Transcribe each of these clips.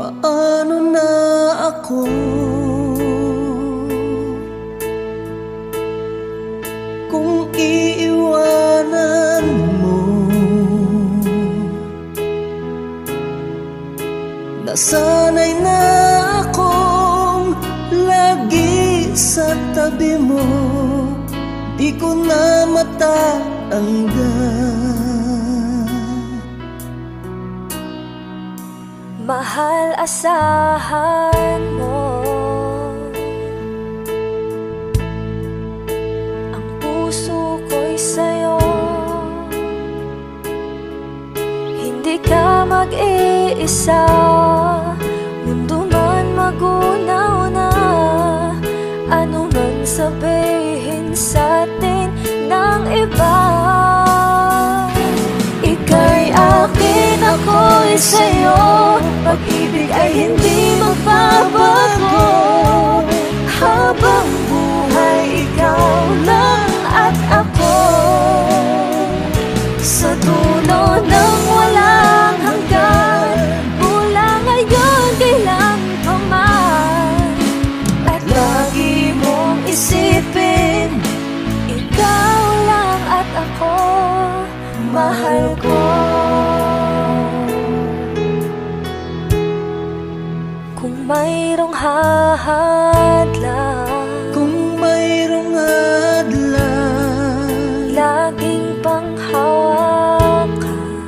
Paano na ako kung iiwanan mo? Nasanay na akong lagi sa tabi mo, di ko na matatanggal. Mahal, asahan mo ang puso ko'y sa'yo. Hindi ka mag-iisa, mundo man magunaw na. Ano man sabihin sa'tin ng iba, ika'y akin, ako'y sa'yo. Pag-ibig ay hindi magbabago, habang buhay ikaw lang at ako. Sa dulo ng walang hanggan, mula ngayon kailan pa man. At lagi mong isipin, ikaw lang at ako, mahal ko. Kung mayroong hadlang, Kung mayroong hadlang, laging panghawakan.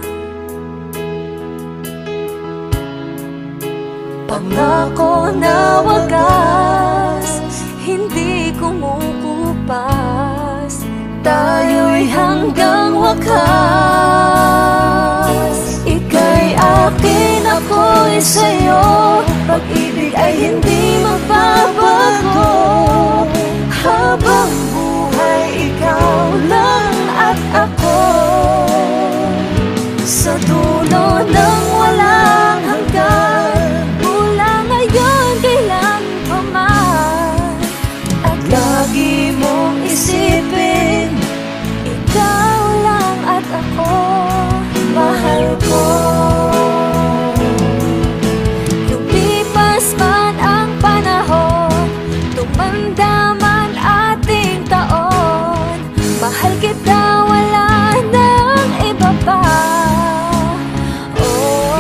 Pangako na wagas, hindi kumukupas. Tayo'y hanggang wakas. Ika'y akin, ako'y sa'yo. Pag-ibig ay hindi magbabago, habang buhay ikaw lang at ako. Sa dulo ng walang hanggan, mula ngayon kailan pa man. At lagi mong isipin, ikaw lang at ako, mahal ko. Mahal kita, wala nang iba pa.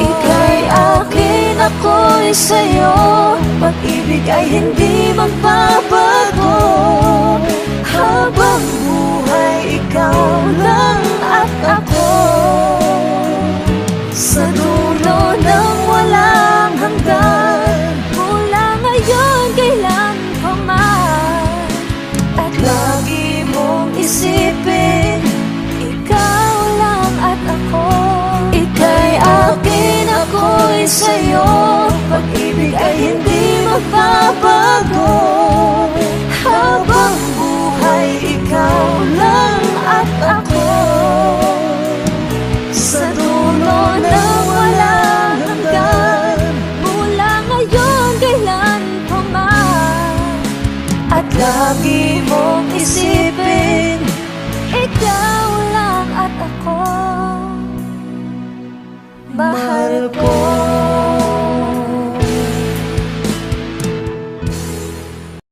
Ika'y akin, ako'y sa'yo. Pag-ibig ay hindi magbabago, habang buhay ikaw lang at ako. Sa dulo ng walang hanggan, mula ngayon kailan pa man. At lagi mong isipin, ikaw lang at ako. Ika'y akin, ako'y sa'yo. Pag-ibig ay hindi magbabago,